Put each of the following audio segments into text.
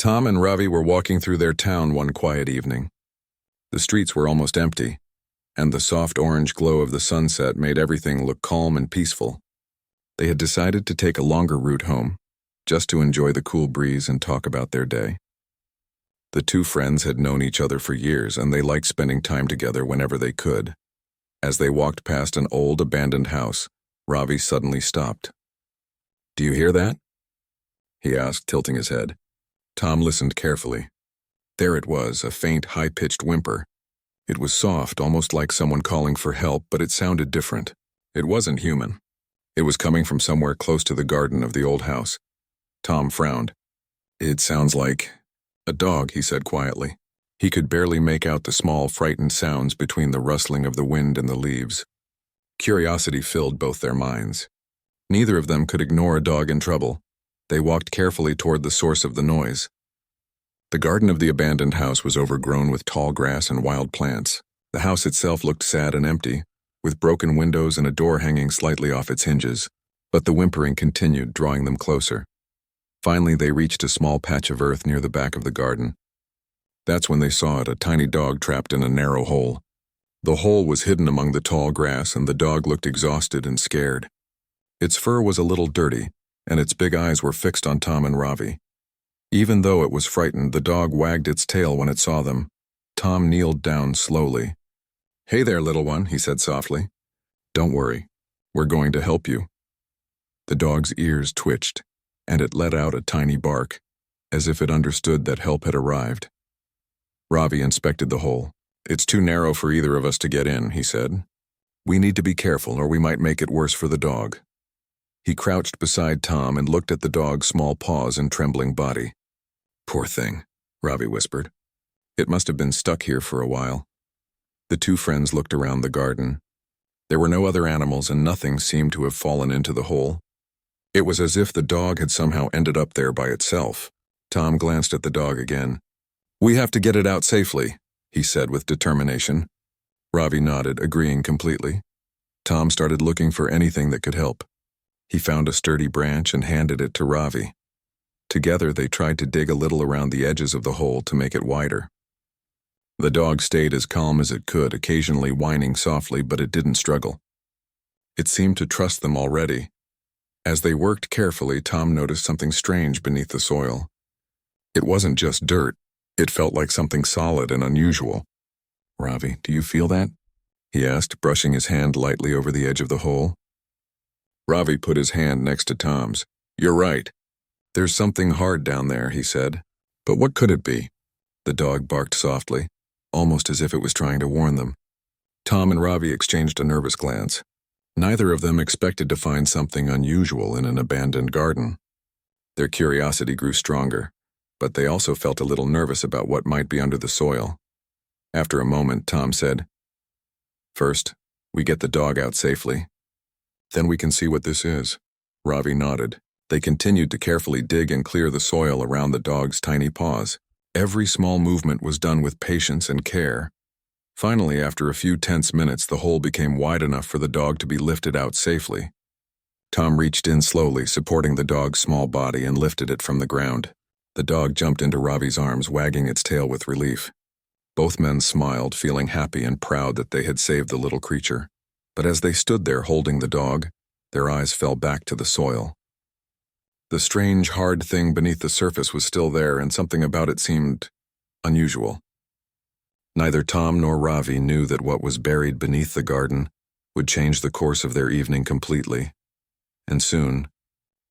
Tom and Ravi were walking through their town one quiet evening. The streets were almost empty, and the soft orange glow of the sunset made everything look calm and peaceful. They had decided to take a longer route home, just to enjoy the cool breeze and talk about their day. The two friends had known each other for years, and they liked spending time together whenever they could. As they walked past an old, abandoned house, Ravi suddenly stopped. "Do you hear that?" he asked, tilting his head. Tom listened carefully. There it was, a faint, high-pitched whimper. It was soft, almost like someone calling for help, but it sounded different. It wasn't human. It was coming from somewhere close to the garden of the old house. Tom frowned. "It sounds like a dog," he said quietly. He could barely make out the small, frightened sounds between the rustling of the wind and the leaves. Curiosity filled both their minds. Neither of them could ignore a dog in trouble. They walked carefully toward the source of the noise. The garden of the abandoned house was overgrown with tall grass and wild plants. The house itself looked sad and empty, with broken windows and a door hanging slightly off its hinges, but the whimpering continued, drawing them closer. Finally, they reached a small patch of earth near the back of the garden. That's when they saw it, a tiny dog trapped in a narrow hole. The hole was hidden among the tall grass, and the dog looked exhausted and scared. Its fur was a little dirty, and its big eyes were fixed on Tom and Ravi. Even though it was frightened, the dog wagged its tail when it saw them. Tom kneeled down slowly. "Hey there, little one," he said softly. "Don't worry. We're going to help you." The dog's ears twitched, and it let out a tiny bark, as if it understood that help had arrived. Ravi inspected the hole. "It's too narrow for either of us to get in," he said. "We need to be careful, or we might make it worse for the dog." He crouched beside Tom and looked at the dog's small paws and trembling body. "Poor thing," Ravi whispered. "It must have been stuck here for a while." The two friends looked around the garden. There were no other animals, and nothing seemed to have fallen into the hole. It was as if the dog had somehow ended up there by itself. Tom glanced at the dog again. "We have to get it out safely," he said with determination. Ravi nodded, agreeing completely. Tom started looking for anything that could help. He found a sturdy branch and handed it to Ravi. Together they tried to dig a little around the edges of the hole to make it wider. The dog stayed as calm as it could, occasionally whining softly, but it didn't struggle. It seemed to trust them already. As they worked carefully, Tom noticed something strange beneath the soil. It wasn't just dirt. It felt like something solid and unusual. "Ravi, do you feel that?" he asked, brushing his hand lightly over the edge of the hole. Ravi put his hand next to Tom's. "You're right. There's something hard down there," he said. "But what could it be?" The dog barked softly, almost as if it was trying to warn them. Tom and Ravi exchanged a nervous glance. Neither of them expected to find something unusual in an abandoned garden. Their curiosity grew stronger, but they also felt a little nervous about what might be under the soil. After a moment, Tom said, "First, we get the dog out safely. Then we can see what this is." Ravi nodded. They continued to carefully dig and clear the soil around the dog's tiny paws. Every small movement was done with patience and care. Finally, after a few tense minutes, the hole became wide enough for the dog to be lifted out safely. Tom reached in slowly, supporting the dog's small body, and lifted it from the ground. The dog jumped into Ravi's arms, wagging its tail with relief. Both men smiled, feeling happy and proud that they had saved the little creature. But as they stood there holding the dog, their eyes fell back to the soil. The strange, hard thing beneath the surface was still there, and something about it seemed unusual. Neither Tom nor Ravi knew that what was buried beneath the garden would change the course of their evening completely. And soon,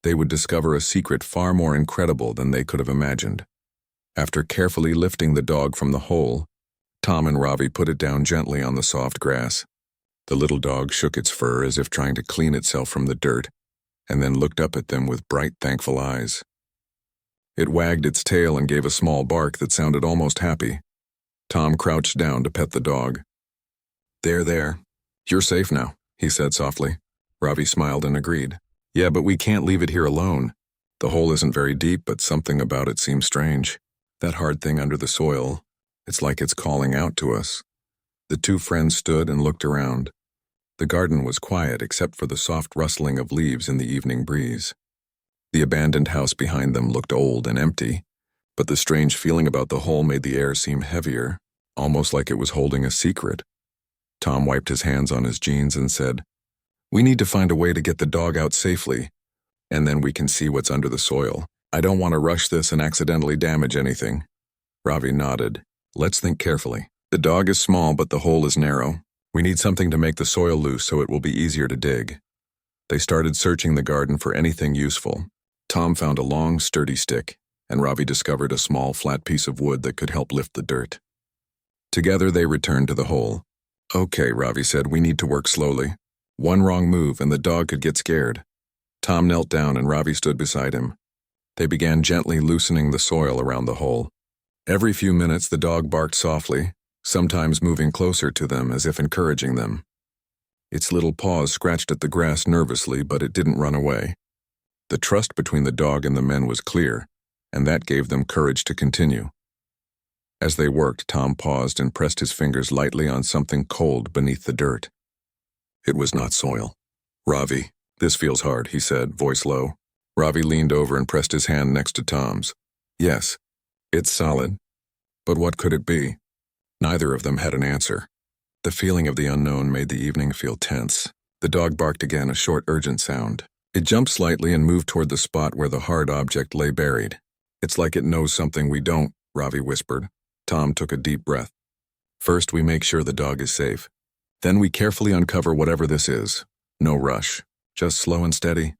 they would discover a secret far more incredible than they could have imagined. After carefully lifting the dog from the hole, Tom and Ravi put it down gently on the soft grass. The little dog shook its fur as if trying to clean itself from the dirt, and then looked up at them with bright, thankful eyes. It wagged its tail and gave a small bark that sounded almost happy. Tom crouched down to pet the dog. There. You're safe now," he said softly. Ravi smiled and agreed. "Yeah, but we can't leave it here alone. The hole isn't very deep, but something about it seems strange. That hard thing under the soil, it's like it's calling out to us." The two friends stood and looked around. The garden was quiet except for the soft rustling of leaves in the evening breeze. The abandoned house behind them looked old and empty, but the strange feeling about the hole made the air seem heavier, almost like it was holding a secret. Tom wiped his hands on his jeans and said, "We need to find a way to get the dog out safely, and then we can see what's under the soil. I don't want to rush this and accidentally damage anything." Ravi nodded. "Let's think carefully. The dog is small, but the hole is narrow. We need something to make the soil loose so it will be easier to dig." They started searching the garden for anything useful. Tom found a long, sturdy stick, and Ravi discovered a small, flat piece of wood that could help lift the dirt. Together they returned to the hole. "Okay," Ravi said, "we need to work slowly. One wrong move and the dog could get scared." Tom knelt down and Ravi stood beside him. They began gently loosening the soil around the hole. Every few minutes the dog barked softly, sometimes moving closer to them as if encouraging them. Its little paws scratched at the grass nervously, but it didn't run away. The trust between the dog and the men was clear, and that gave them courage to continue. As they worked, Tom paused and pressed his fingers lightly on something cold beneath the dirt. It was not soil. "Ravi, this feels hard," he said, voice low. Ravi leaned over and pressed his hand next to Tom's. "Yes, it's solid. But what could it be?" Neither of them had an answer. The feeling of the unknown made the evening feel tense. The dog barked again, a short, urgent sound. It jumped slightly and moved toward the spot where the hard object lay buried. "It's like it knows something we don't," Ravi whispered. Tom took a deep breath. "First, we make sure the dog is safe. Then we carefully uncover whatever this is. No rush. Just slow and steady."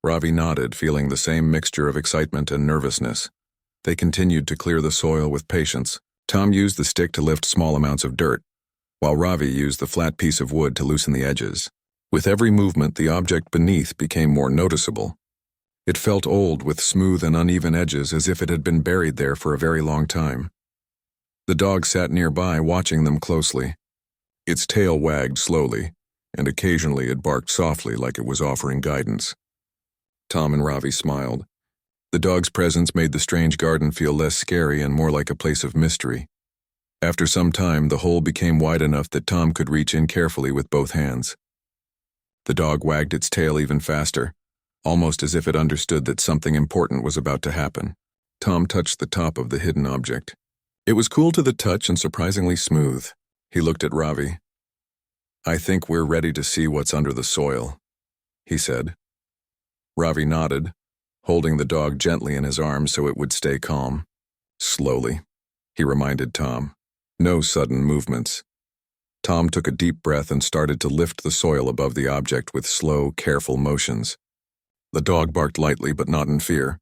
Ravi nodded, feeling the same mixture of excitement and nervousness. They continued to clear the soil with patience. Tom used the stick to lift small amounts of dirt, while Ravi used the flat piece of wood to loosen the edges. With every movement, the object beneath became more noticeable. It felt old, with smooth and uneven edges, as if it had been buried there for a very long time. The dog sat nearby, watching them closely. Its tail wagged slowly, and occasionally it barked softly like it was offering guidance. Tom and Ravi smiled. The dog's presence made the strange garden feel less scary and more like a place of mystery. After some time, the hole became wide enough that Tom could reach in carefully with both hands. The dog wagged its tail even faster, almost as if it understood that something important was about to happen. Tom touched the top of the hidden object. It was cool to the touch and surprisingly smooth. He looked at Ravi. "I think we're ready to see what's under the soil," he said. Ravi nodded, holding the dog gently in his arms so it would stay calm. "Slowly," he reminded Tom. "No sudden movements." Tom took a deep breath and started to lift the soil above the object with slow, careful motions. The dog barked lightly, but not in fear.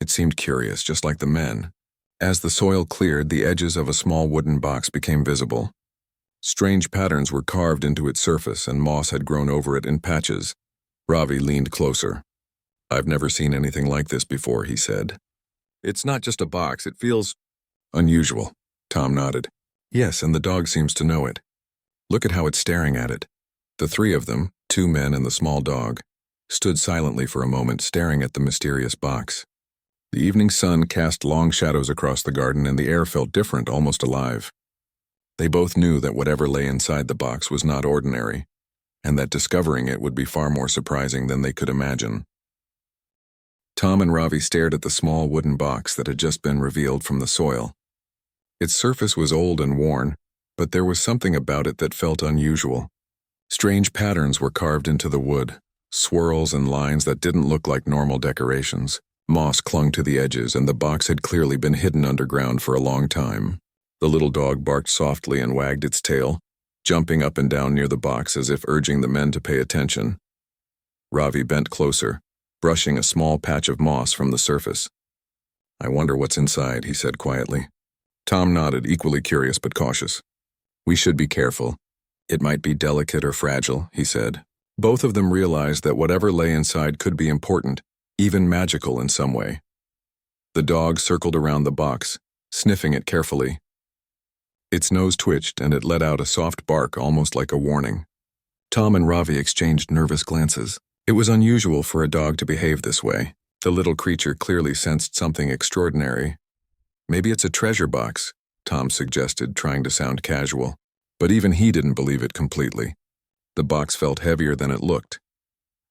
It seemed curious, just like the men. As the soil cleared, the edges of a small wooden box became visible. Strange patterns were carved into its surface, and moss had grown over it in patches. Ravi leaned closer. "I've never seen anything like this before," he said. "It's not just a box, it feels unusual." Tom nodded. "Yes, and the dog seems to know it. Look at how it's staring at it." The three of them, 2 men and the small dog, stood silently for a moment, staring at the mysterious box. The evening sun cast long shadows across the garden, and the air felt different, almost alive. They both knew that whatever lay inside the box was not ordinary, and that discovering it would be far more surprising than they could imagine. Tom and Ravi stared at the small wooden box that had just been revealed from the soil. Its surface was old and worn, but there was something about it that felt unusual. Strange patterns were carved into the wood, swirls and lines that didn't look like normal decorations. Moss clung to the edges, and the box had clearly been hidden underground for a long time. The little dog barked softly and wagged its tail, jumping up and down near the box as if urging the men to pay attention. Ravi bent closer, brushing a small patch of moss from the surface. "I wonder what's inside," he said quietly. Tom nodded, equally curious but cautious. "We should be careful. It might be delicate or fragile," he said. Both of them realized that whatever lay inside could be important, even magical in some way. The dog circled around the box, sniffing it carefully. Its nose twitched, and it let out a soft bark, almost like a warning. Tom and Ravi exchanged nervous glances. It was unusual for a dog to behave this way. The little creature clearly sensed something extraordinary. "Maybe it's a treasure box," Tom suggested, trying to sound casual. But even he didn't believe it completely. The box felt heavier than it looked,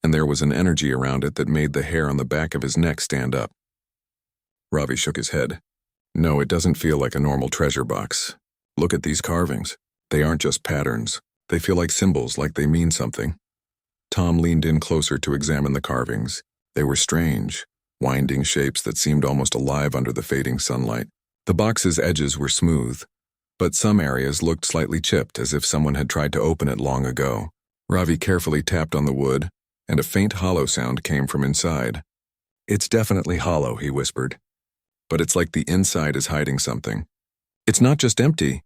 and there was an energy around it that made the hair on the back of his neck stand up. Ravi shook his head. No, it doesn't feel like a normal treasure box. Look at these carvings. They aren't just patterns. They feel like symbols, like they mean something. Tom leaned in closer to examine the carvings. They were strange, winding shapes that seemed almost alive under the fading sunlight. The box's edges were smooth, but some areas looked slightly chipped, as if someone had tried to open it long ago. Ravi carefully tapped on the wood, and a faint hollow sound came from inside. It's definitely hollow, he whispered. But it's like the inside is hiding something. It's not just empty.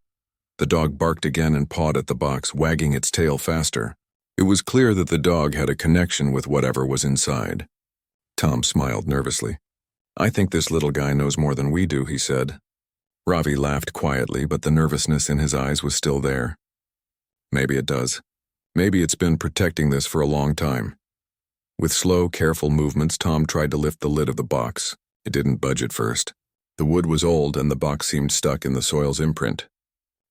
The dog barked again and pawed at the box, wagging its tail faster. It was clear that the dog had a connection with whatever was inside. Tom smiled nervously. I think this little guy knows more than we do, he said. Ravi laughed quietly, but the nervousness in his eyes was still there. Maybe it does. Maybe it's been protecting this for a long time. With slow, careful movements, Tom tried to lift the lid of the box. It didn't budge at first. The wood was old and the box seemed stuck in the soil's imprint.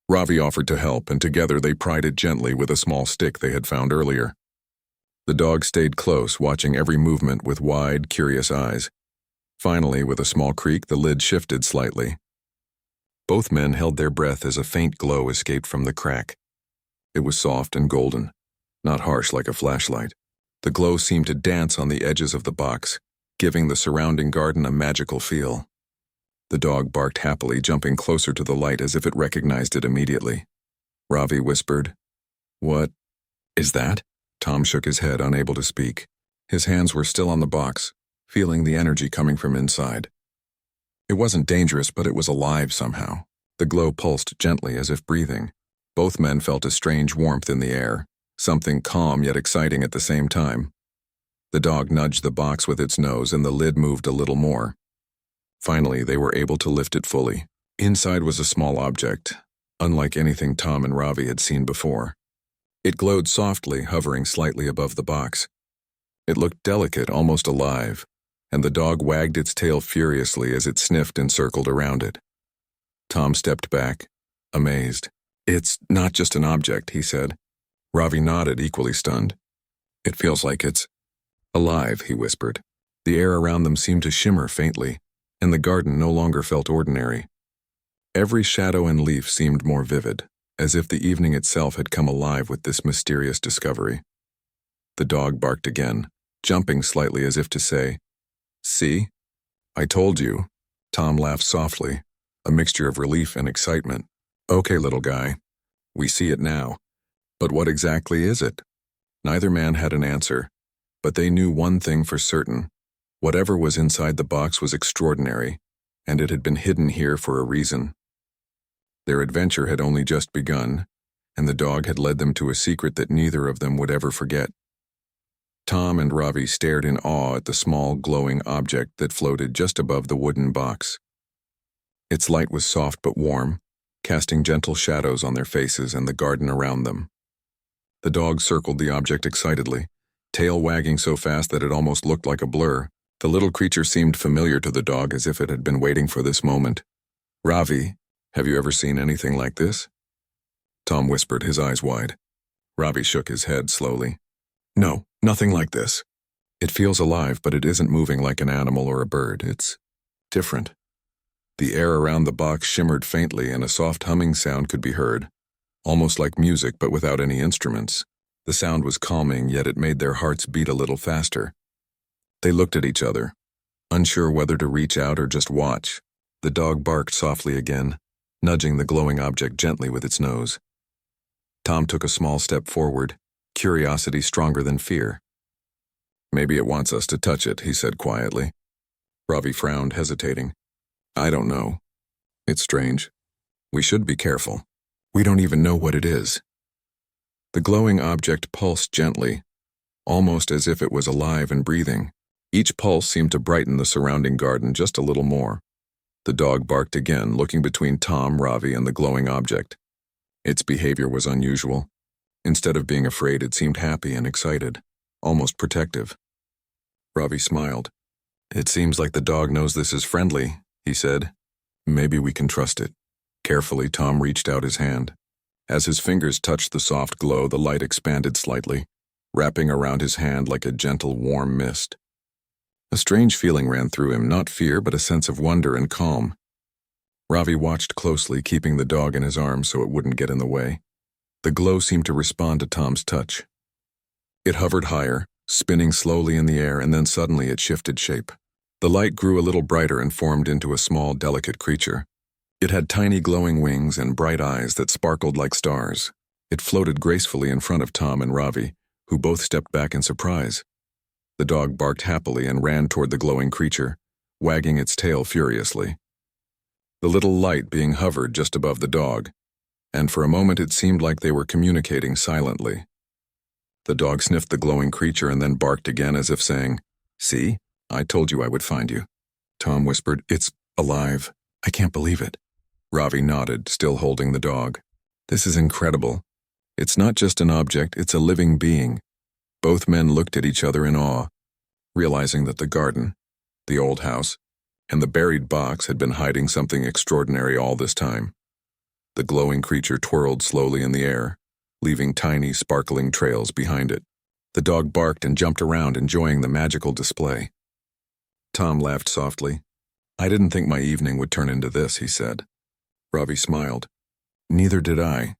Ravi offered to help, and together they pried it gently with a small stick they had found earlier. The dog stayed close, watching every movement with wide, curious eyes. Finally, with a small creak, the lid shifted slightly. Both men held their breath as a faint glow escaped from the crack. It was soft and golden, not harsh like a flashlight. The glow seemed to dance on the edges of the box, giving the surrounding garden a magical feel. The dog barked happily, jumping closer to the light as if it recognized it immediately. Ravi whispered, "What is that?" Tom shook his head, unable to speak. His hands were still on the box, feeling the energy coming from inside. It wasn't dangerous, but it was alive somehow. The glow pulsed gently as if breathing. Both men felt a strange warmth in the air, something calm yet exciting at the same time. The dog nudged the box with its nose and the lid moved a little more. Finally, they were able to lift it fully. Inside was a small object, unlike anything Tom and Ravi had seen before. It glowed softly, hovering slightly above the box. It looked delicate, almost alive, and the dog wagged its tail furiously as it sniffed and circled around it. Tom stepped back, amazed. "It's not just an object," he said. Ravi nodded, equally stunned. "It feels like it's alive," he whispered. The air around them seemed to shimmer faintly, and the garden no longer felt ordinary. Every shadow and leaf seemed more vivid, as if the evening itself had come alive with this mysterious discovery. The dog barked again, jumping slightly as if to say, "See? I told you." Tom laughed softly, a mixture of relief and excitement. "Okay, little guy, we see it now. But what exactly is it?" Neither man had an answer, but they knew one thing for certain. Whatever was inside the box was extraordinary, and it had been hidden here for a reason. Their adventure had only just begun, and the dog had led them to a secret that neither of them would ever forget. Tom and Ravi stared in awe at the small, glowing object that floated just above the wooden box. Its light was soft but warm, casting gentle shadows on their faces and the garden around them. The dog circled the object excitedly, tail wagging so fast that it almost looked like a blur. The little creature seemed familiar to the dog, as if it had been waiting for this moment. "Ravi, have you ever seen anything like this?" Tom whispered, his eyes wide. Ravi shook his head slowly. "No, nothing like this. It feels alive, but it isn't moving like an animal or a bird. It's different." The air around the box shimmered faintly and a soft humming sound could be heard, almost like music but without any instruments. The sound was calming, yet it made their hearts beat a little faster. They looked at each other, unsure whether to reach out or just watch. The dog barked softly again, nudging the glowing object gently with its nose. Tom took a small step forward, curiosity stronger than fear. "Maybe it wants us to touch it," he said quietly. Ravi frowned, hesitating. "I don't know. It's strange. We should be careful. We don't even know what it is." The glowing object pulsed gently, almost as if it was alive and breathing. Each pulse seemed to brighten the surrounding garden just a little more. The dog barked again, looking between Tom, Ravi, and the glowing object. Its behavior was unusual. Instead of being afraid, it seemed happy and excited, almost protective. Ravi smiled. "It seems like the dog knows this is friendly," he said. "Maybe we can trust it." Carefully, Tom reached out his hand. As his fingers touched the soft glow, the light expanded slightly, wrapping around his hand like a gentle, warm mist. A strange feeling ran through him, not fear but a sense of wonder and calm. Ravi watched closely, keeping the dog in his arms so it wouldn't get in the way. The glow seemed to respond to Tom's touch. It hovered higher, spinning slowly in the air, and then suddenly it shifted shape. The light grew a little brighter and formed into a small, delicate creature. It had tiny glowing wings and bright eyes that sparkled like stars. It floated gracefully in front of Tom and Ravi, who both stepped back in surprise. The dog barked happily and ran toward the glowing creature, wagging its tail furiously. The little light being hovered just above the dog, and for a moment it seemed like they were communicating silently. The dog sniffed the glowing creature and then barked again as if saying, "See? I told you I would find you." Tom whispered, "It's alive. I can't believe it." Ravi nodded, still holding the dog. "This is incredible. It's not just an object, it's a living being." Both men looked at each other in awe, realizing that the garden, the old house, and the buried box had been hiding something extraordinary all this time. The glowing creature twirled slowly in the air, leaving tiny, sparkling trails behind it. The dog barked and jumped around, enjoying the magical display. Tom laughed softly. "I didn't think my evening would turn into this," he said. Ravi smiled. "Neither did I.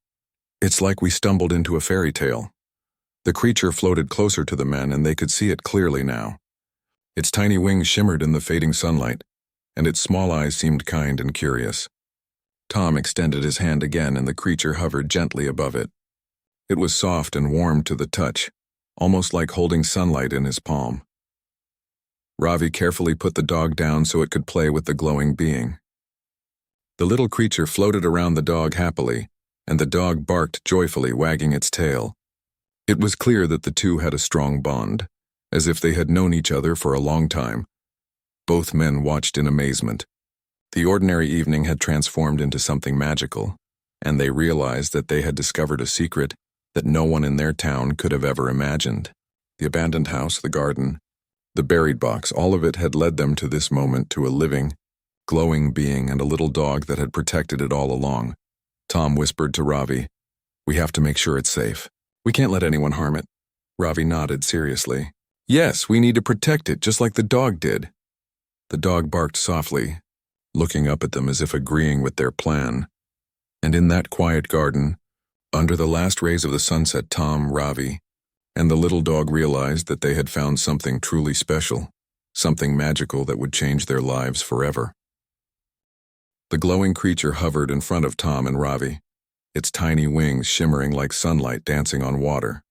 It's like we stumbled into a fairy tale." The creature floated closer to the men, and they could see it clearly now. Its tiny wings shimmered in the fading sunlight, and its small eyes seemed kind and curious. Tom extended his hand again, and the creature hovered gently above it. It was soft and warm to the touch, almost like holding sunlight in his palm. Ravi carefully put the dog down so it could play with the glowing being. The little creature floated around the dog happily, and the dog barked joyfully, wagging its tail. It was clear that the two had a strong bond, as if they had known each other for a long time. Both men watched in amazement. The ordinary evening had transformed into something magical, and they realized that they had discovered a secret that no one in their town could have ever imagined. The abandoned house, the garden, the buried box, all of it had led them to this moment, to a living, glowing being and a little dog that had protected it all along. Tom whispered to Ravi, "We have to make sure it's safe. We can't let anyone harm it." Ravi nodded seriously. "Yes, we need to protect it, just like the dog did." The dog barked softly, looking up at them as if agreeing with their plan. And in that quiet garden, under the last rays of the sunset, Tom, Ravi, and the little dog realized that they had found something truly special, something magical that would change their lives forever. The glowing creature hovered in front of Tom and Ravi, its tiny wings shimmering like sunlight dancing on water.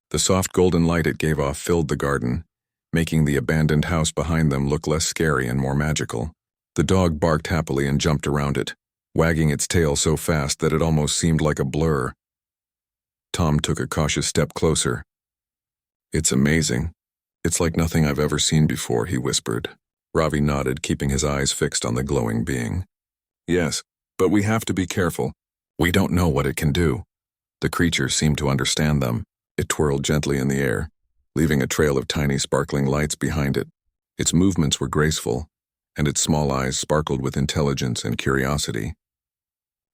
The soft golden light it gave off filled the garden, making the abandoned house behind them look less scary and more magical. The dog barked happily and jumped around it, wagging its tail so fast that it almost seemed like a blur. Tom took a cautious step closer. "It's amazing. It's like nothing I've ever seen before," he whispered. Ravi nodded, keeping his eyes fixed on the glowing being. "Yes, but we have to be careful. We don't know what it can do." The creature seemed to understand them. It twirled gently in the air, leaving a trail of tiny sparkling lights behind it. Its movements were graceful, and its small eyes sparkled with intelligence and curiosity.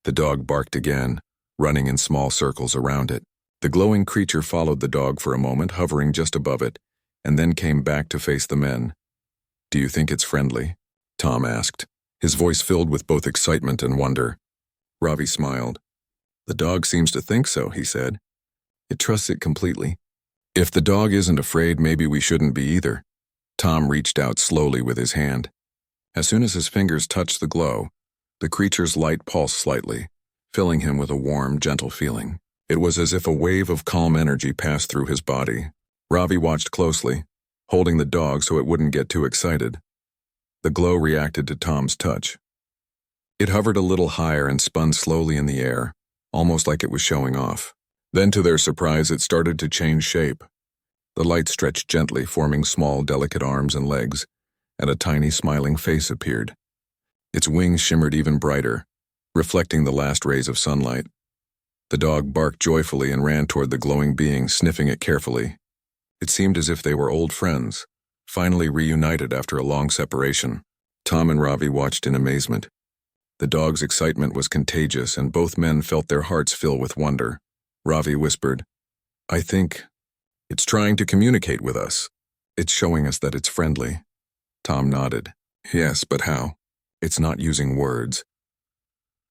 The dog barked again, running in small circles around it. The glowing creature followed the dog for a moment, hovering just above it, and then came back to face the men. "Do you think it's friendly?" Tom asked, his voice filled with both excitement and wonder. Ravi smiled. "The dog seems to think so," he said. "It trusts it completely." "If the dog isn't afraid, maybe we shouldn't be either." Tom reached out slowly with his hand. As soon as his fingers touched the glow, the creature's light pulsed slightly, filling him with a warm, gentle feeling. It was as if a wave of calm energy passed through his body. Ravi watched closely, holding the dog so it wouldn't get too excited. The glow reacted to Tom's touch. It hovered a little higher and spun slowly in the air, almost like it was showing off. Then, to their surprise, it started to change shape. The light stretched gently, forming small, delicate arms and legs, and a tiny, smiling face appeared. Its wings shimmered even brighter, reflecting the last rays of sunlight. The dog barked joyfully and ran toward the glowing being, sniffing it carefully. It seemed as if they were old friends, finally reunited after a long separation. Tom and Ravi watched in amazement. The dog's excitement was contagious, and both men felt their hearts fill with wonder. Ravi whispered, "I think it's trying to communicate with us. It's showing us that it's friendly. Tom nodded. Yes, but how? It's not using words.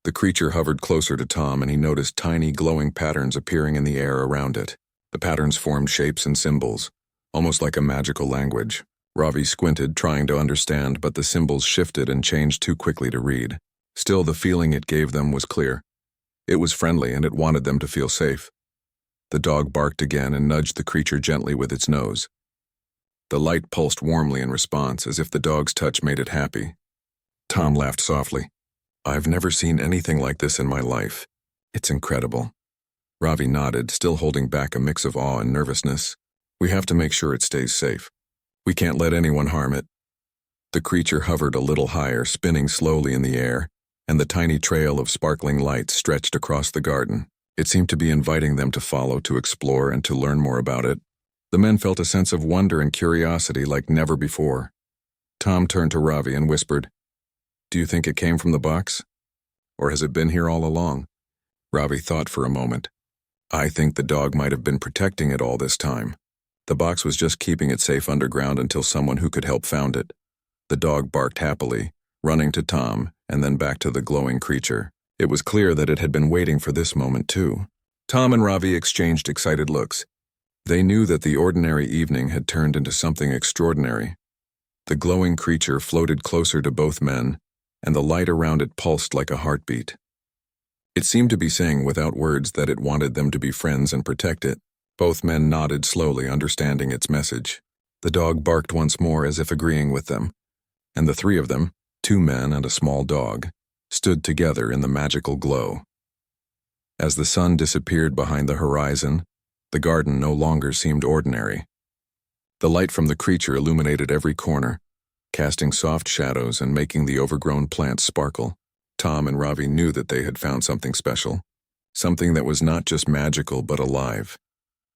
The creature hovered closer to Tom and he noticed tiny glowing patterns appearing in the air around it. The patterns formed shapes and symbols, almost like a magical language. Ravi squinted, trying to understand, but the symbols shifted and changed too quickly to read. Still, the feeling it gave them was clear. It was friendly and it wanted them to feel safe. The dog barked again and nudged the creature gently with its nose. The light pulsed warmly in response, as if the dog's touch made it happy. Tom laughed softly. I've never seen anything like this in my life. It's incredible. Ravi nodded, still holding back a mix of awe and nervousness. We have to make sure it stays safe. We can't let anyone harm it. The creature hovered a little higher, spinning slowly in the air, and the tiny trail of sparkling light stretched across the garden. It seemed to be inviting them to follow, to explore, and to learn more about it. The men felt a sense of wonder and curiosity like never before. Tom turned to Ravi and whispered, "Do you think it came from the box? Or has it been here all along?" Ravi thought for a moment. "I think the dog might have been protecting it all this time. The box was just keeping it safe underground until someone who could help found it." The dog barked happily, running to Tom and then back to the glowing creature. It was clear that it had been waiting for this moment too. Tom and Ravi exchanged excited looks. They knew that the ordinary evening had turned into something extraordinary. The glowing creature floated closer to both men, and the light around it pulsed like a heartbeat. It seemed to be saying without words that it wanted them to be friends and protect it. Both men nodded slowly, understanding its message. The dog barked once more as if agreeing with them, and the three of them, 2 men and a small dog, stood together in the magical glow. As the sun disappeared behind the horizon, the garden no longer seemed ordinary. The light from the creature illuminated every corner, casting soft shadows and making the overgrown plants sparkle. Tom and Ravi knew that they had found something special, something that was not just magical but alive,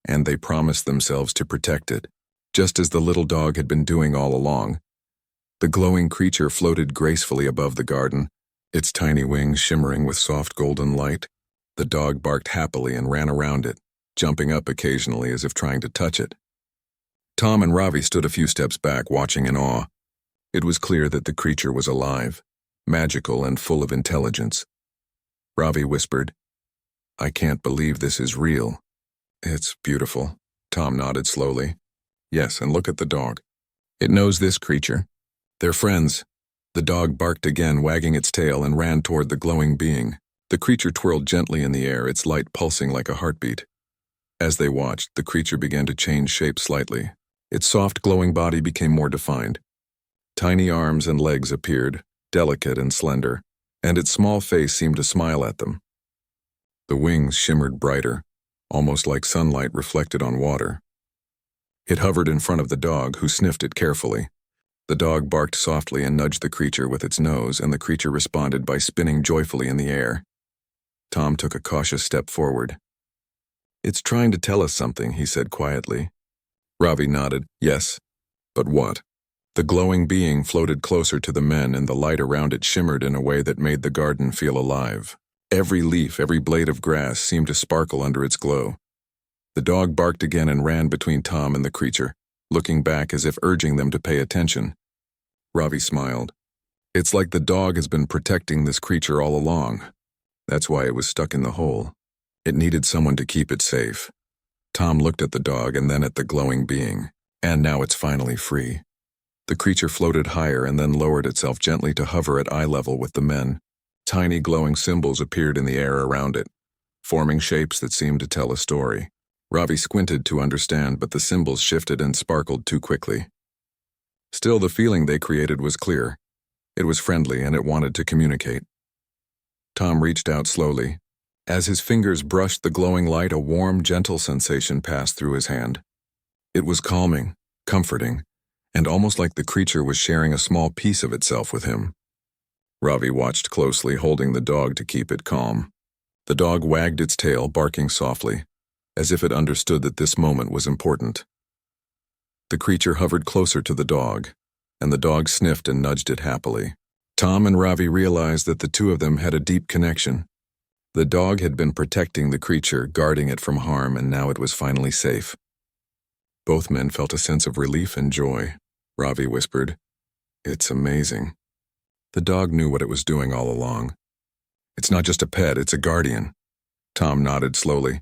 and they promised themselves to protect it, just as the little dog had been doing all along. The glowing creature floated gracefully above the garden, its tiny wings shimmering with soft golden light. The dog barked happily and ran around it, jumping up occasionally as if trying to touch it. Tom and Ravi stood a few steps back, watching in awe. It was clear that the creature was alive, magical and full of intelligence. Ravi whispered, "I can't believe this is real." "It's beautiful." Tom nodded slowly. "Yes, and look at the dog. It knows this creature. They're friends." The dog barked again, wagging its tail, and ran toward the glowing being. The creature twirled gently in the air, its light pulsing like a heartbeat. As they watched, the creature began to change shape slightly. Its soft, glowing body became more defined. Tiny arms and legs appeared, delicate and slender, and its small face seemed to smile at them. The wings shimmered brighter, almost like sunlight reflected on water. It hovered in front of the dog, who sniffed it carefully. The dog barked softly and nudged the creature with its nose, and the creature responded by spinning joyfully in the air. Tom took a cautious step forward. "It's trying to tell us something," he said quietly. Ravi nodded. "Yes. But what?" The glowing being floated closer to the men, and the light around it shimmered in a way that made the garden feel alive. Every leaf, every blade of grass seemed to sparkle under its glow. The dog barked again and ran between Tom and the creature, looking back as if urging them to pay attention. Ravi smiled. "It's like the dog has been protecting this creature all along. That's why it was stuck in the hole. It needed someone to keep it safe." Tom looked at the dog and then at the glowing being. "And now it's finally free." The creature floated higher and then lowered itself gently to hover at eye level with the men. Tiny glowing symbols appeared in the air around it, forming shapes that seemed to tell a story. Ravi squinted to understand, but the symbols shifted and sparkled too quickly. Still, the feeling they created was clear. It was friendly and it wanted to communicate. Tom reached out slowly. As his fingers brushed the glowing light, a warm, gentle sensation passed through his hand. It was calming, comforting, and almost like the creature was sharing a small piece of itself with him. Ravi watched closely, holding the dog to keep it calm. The dog wagged its tail, barking softly, as if it understood that this moment was important. The creature hovered closer to the dog, and the dog sniffed and nudged it happily. Tom and Ravi realized that the two of them had a deep connection. The dog had been protecting the creature, guarding it from harm, and now it was finally safe. Both men felt a sense of relief and joy. Ravi whispered, "It's amazing." The dog knew what it was doing all along. "It's not just a pet, it's a guardian." Tom nodded slowly.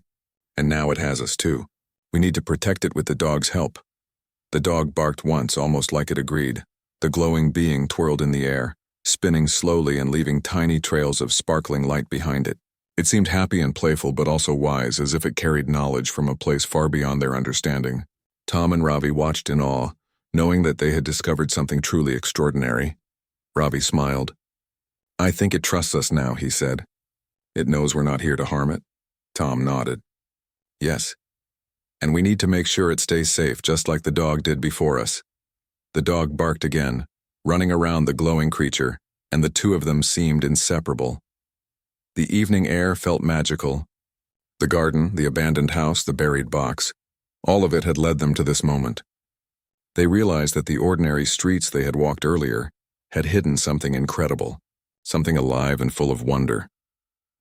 "And now it has us too. We need to protect it with the dog's help." The dog barked once, almost like it agreed. The glowing being twirled in the air, spinning slowly and leaving tiny trails of sparkling light behind it. It seemed happy and playful, but also wise, as if it carried knowledge from a place far beyond their understanding. Tom and Ravi watched in awe, knowing that they had discovered something truly extraordinary. Ravi smiled. "I think it trusts us now," he said. "It knows we're not here to harm it." Tom nodded. "Yes. And we need to make sure it stays safe, just like the dog did before us." The dog barked again, running around the glowing creature, and the two of them seemed inseparable. The evening air felt magical. The garden, the abandoned house, the buried box, all of it had led them to this moment. They realized that the ordinary streets they had walked earlier had hidden something incredible, something alive and full of wonder.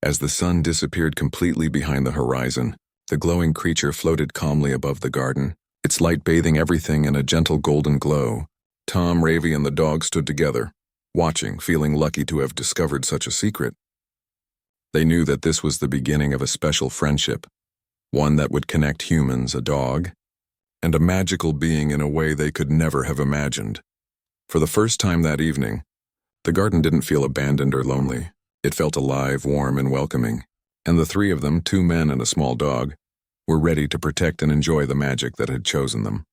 As the sun disappeared completely behind the horizon, the glowing creature floated calmly above the garden, its light bathing everything in a gentle golden glow. Tom, Ravi, and the dog stood together, watching, feeling lucky to have discovered such a secret. They knew that this was the beginning of a special friendship, one that would connect humans, a dog, and a magical being in a way they could never have imagined. For the first time that evening, the garden didn't feel abandoned or lonely. It felt alive, warm, and welcoming, and the three of them, 2 men and a small dog, were ready to protect and enjoy the magic that had chosen them.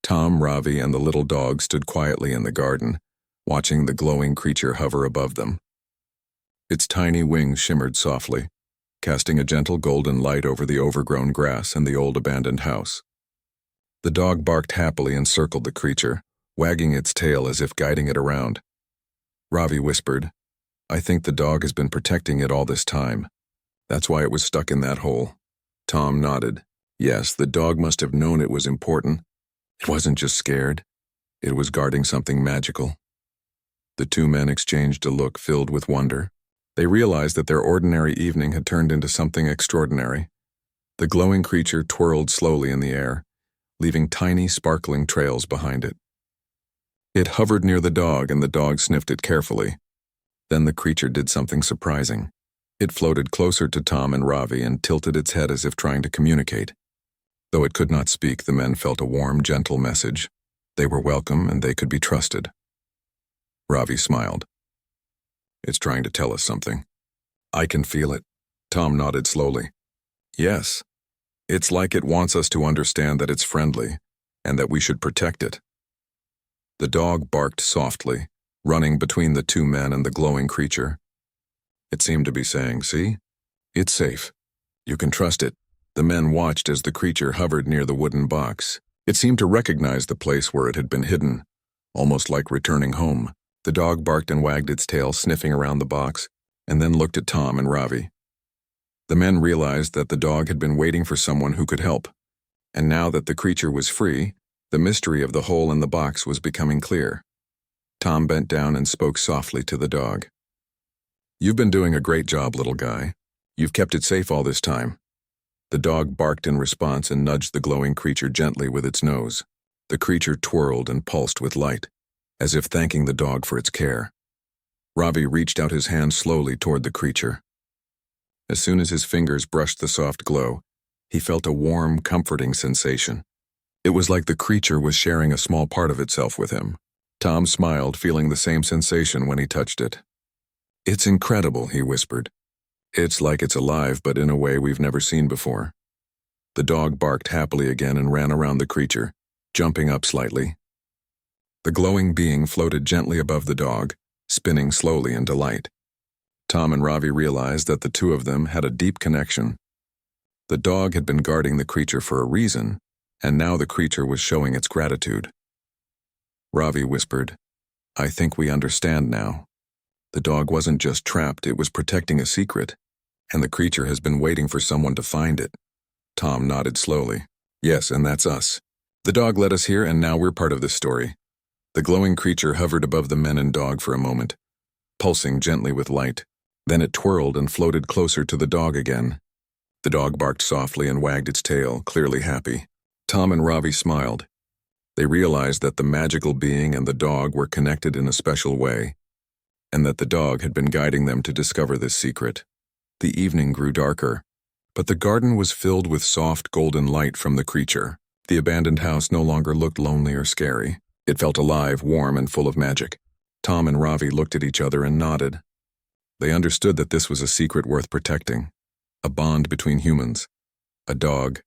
Tom, Ravi, and the little dog stood quietly in the garden, watching the glowing creature hover above them. Its tiny wings shimmered softly, casting a gentle golden light over the overgrown grass and the old abandoned house. The dog barked happily and circled the creature, wagging its tail as if guiding it around. Ravi whispered, "I think the dog has been protecting it all this time. That's why it was stuck in that hole." Tom nodded. Yes, the dog must have known it was important. It wasn't just scared. It was guarding something magical. The 2 men exchanged a look filled with wonder. They realized that their ordinary evening had turned into something extraordinary. The glowing creature twirled slowly in the air, leaving tiny, sparkling trails behind it. It hovered near the dog, and the dog sniffed it carefully. Then the creature did something surprising. It floated closer to Tom and Ravi and tilted its head as if trying to communicate. Though it could not speak, the men felt a warm, gentle message. They were welcome and they could be trusted. Ravi smiled. "It's trying to tell us something." "I can feel it." Tom nodded slowly. "Yes. It's like it wants us to understand that it's friendly and that we should protect it." The dog barked softly, running between the 2 men and the glowing creature. It seemed to be saying, "See? It's safe. You can trust it." The men watched as the creature hovered near the wooden box. It seemed to recognize the place where it had been hidden, almost like returning home. The dog barked and wagged its tail, sniffing around the box, and then looked at Tom and Ravi. The men realized that the dog had been waiting for someone who could help, and now that the creature was free, the mystery of the hole in the box was becoming clear. Tom bent down and spoke softly to the dog. "You've been doing a great job, little guy. You've kept it safe all this time." The dog barked in response and nudged the glowing creature gently with its nose. The creature twirled and pulsed with light, as if thanking the dog for its care. Ravi reached out his hand slowly toward the creature. As soon as his fingers brushed the soft glow, he felt a warm, comforting sensation. It was like the creature was sharing a small part of itself with him. Tom smiled, feeling the same sensation when he touched it. "It's incredible," he whispered. "It's like it's alive, but in a way we've never seen before." The dog barked happily again and ran around the creature, jumping up slightly. The glowing being floated gently above the dog, spinning slowly in delight. Tom and Ravi realized that the 2 of them had a deep connection. The dog had been guarding the creature for a reason, and now the creature was showing its gratitude. Ravi whispered, "I think we understand now. The dog wasn't just trapped, it was protecting a secret, and the creature has been waiting for someone to find it." Tom nodded slowly. "Yes, and that's us. The dog led us here, and now we're part of this story." The glowing creature hovered above the men and dog for a moment, pulsing gently with light. Then it twirled and floated closer to the dog again. The dog barked softly and wagged its tail, clearly happy. Tom and Ravi smiled. They realized that the magical being and the dog were connected in a special way, and that the dog had been guiding them to discover this secret. The evening grew darker, but the garden was filled with soft golden light from the creature. The abandoned house no longer looked lonely or scary. It felt alive, warm, and full of magic. Tom and Ravi looked at each other and nodded. They understood that this was a secret worth protecting, a bond between humans, a dog,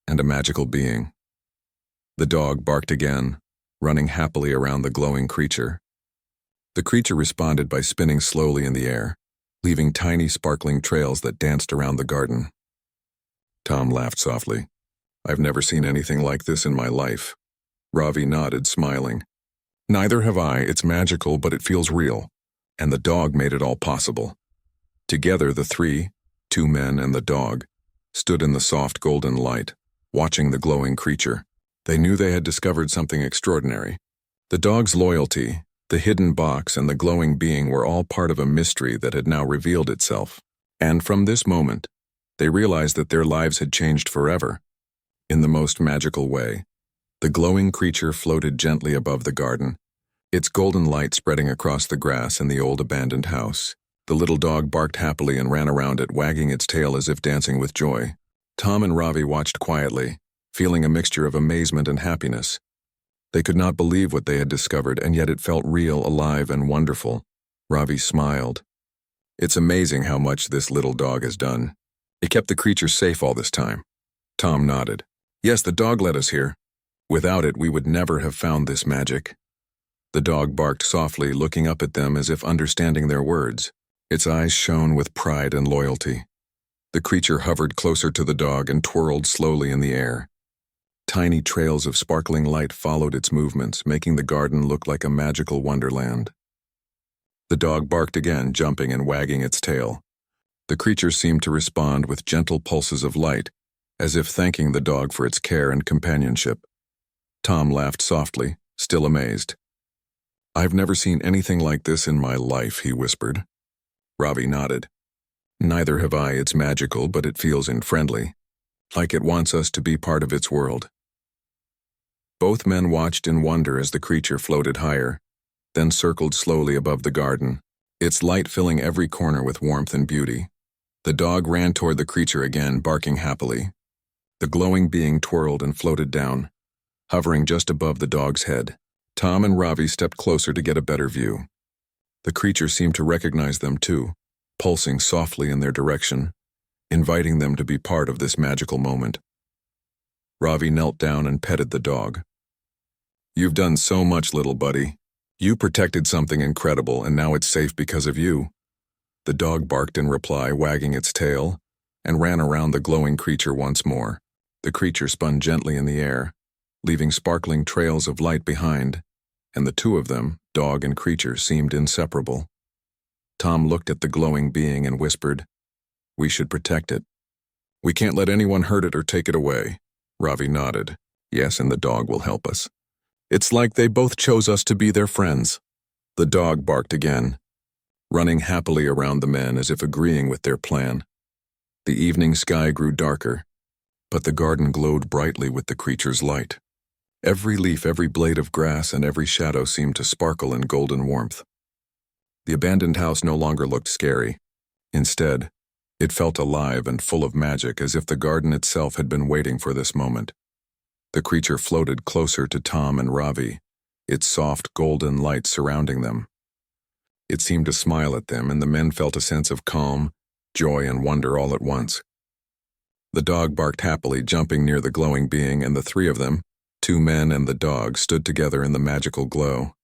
and a magical being. The dog barked again, running happily around the glowing creature. The creature responded by spinning slowly in the air, leaving tiny sparkling trails that danced around the garden. Tom laughed softly. "I've never seen anything like this in my life." Ravi nodded, smiling. "Neither have I. It's magical, but it feels real. And the dog made it all possible." Together, the three, 2 men and the dog, stood in the soft golden light, watching the glowing creature. They knew they had discovered something extraordinary. The dog's loyalty, the hidden box, and the glowing being were all part of a mystery that had now revealed itself. And from this moment, they realized that their lives had changed forever. In the most magical way, the glowing creature floated gently above the garden, its golden light spreading across the grass in the old abandoned house. The little dog barked happily and ran around it, wagging its tail as if dancing with joy. Tom and Ravi watched quietly, feeling a mixture of amazement and happiness. They could not believe what they had discovered, and yet it felt real, alive, and wonderful. Ravi smiled. "It's amazing how much this little dog has done. It kept the creature safe all this time." Tom nodded. "Yes, the dog led us here. Without it, we would never have found this magic." The dog barked softly, looking up at them as if understanding their words. Its eyes shone with pride and loyalty. The creature hovered closer to the dog and twirled slowly in the air. Tiny trails of sparkling light followed its movements, making the garden look like a magical wonderland. The dog barked again, jumping and wagging its tail. The creature seemed to respond with gentle pulses of light, as if thanking the dog for its care and companionship. Tom laughed softly, still amazed. "I've never seen anything like this in my life," he whispered. Ravi nodded. "Neither have I. It's magical, but it feels unfriendly, like it wants us to be part of its world." Both men watched in wonder as the creature floated higher, then circled slowly above the garden, its light filling every corner with warmth and beauty. The dog ran toward the creature again, barking happily. The glowing being twirled and floated down, hovering just above the dog's head. Tom and Ravi stepped closer to get a better view. The creature seemed to recognize them too, pulsing softly in their direction, inviting them to be part of this magical moment. Ravi knelt down and petted the dog. "You've done so much, little buddy. You protected something incredible, and now it's safe because of you." The dog barked in reply, wagging its tail, and ran around the glowing creature once more. The creature spun gently in the air, leaving sparkling trails of light behind, and the two of them, dog and creature, seemed inseparable. Tom looked at the glowing being and whispered, "We should protect it. We can't let anyone hurt it or take it away." Ravi nodded. "Yes, and the dog will help us. It's like they both chose us to be their friends." The dog barked again, running happily around the men as if agreeing with their plan. The evening sky grew darker, but the garden glowed brightly with the creature's light. Every leaf, every blade of grass, and every shadow seemed to sparkle in golden warmth. The abandoned house no longer looked scary. Instead, it felt alive and full of magic, as if the garden itself had been waiting for this moment. The creature floated closer to Tom and Ravi, its soft golden light surrounding them. It seemed to smile at them, and the men felt a sense of calm, joy, and wonder all at once. The dog barked happily, jumping near the glowing being, and the three of them, 2 men and the dog, stood together in the magical glow.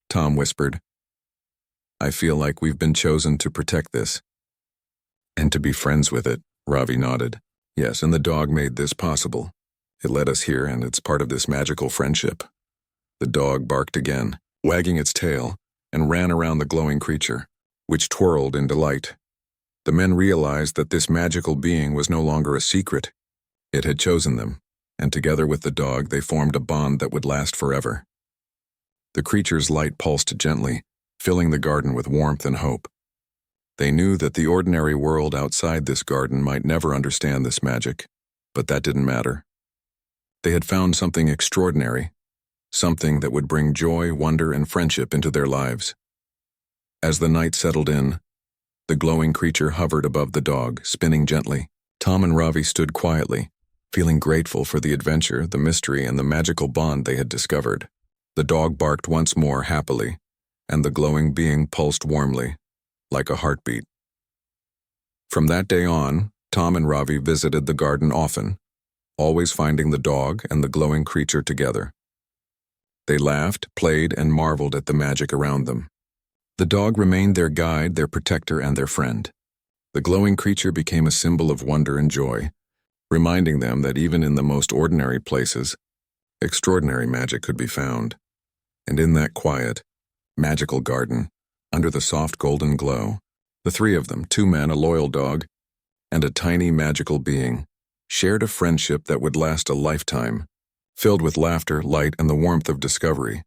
Tom whispered, "I feel like we've been chosen to protect this." "And to be friends with it," Ravi nodded. "Yes, and the dog made this possible. It led us here, and it's part of this magical friendship." The dog barked again, wagging its tail, and ran around the glowing creature, which twirled in delight. The men realized that this magical being was no longer a secret. It had chosen them, and together with the dog they formed a bond that would last forever. The creature's light pulsed gently, filling the garden with warmth and hope. They knew that the ordinary world outside this garden might never understand this magic, but that didn't matter. They had found something extraordinary, something that would bring joy, wonder, and friendship into their lives. As the night settled in, the glowing creature hovered above the dog, spinning gently. Tom and Ravi stood quietly, feeling grateful for the adventure, the mystery, and the magical bond they had discovered. The dog barked once more happily, and the glowing being pulsed warmly, like a heartbeat. From that day on, Tom and Ravi visited the garden often, always finding the dog and the glowing creature together. They laughed, played, and marveled at the magic around them. The dog remained their guide, their protector, and their friend. The glowing creature became a symbol of wonder and joy, reminding them that even in the most ordinary places, extraordinary magic could be found. And in that quiet, magical garden, under the soft golden glow, the three of them, two men, a loyal dog, and a tiny magical being, shared a friendship that would last a lifetime, filled with laughter, light, and the warmth of discovery.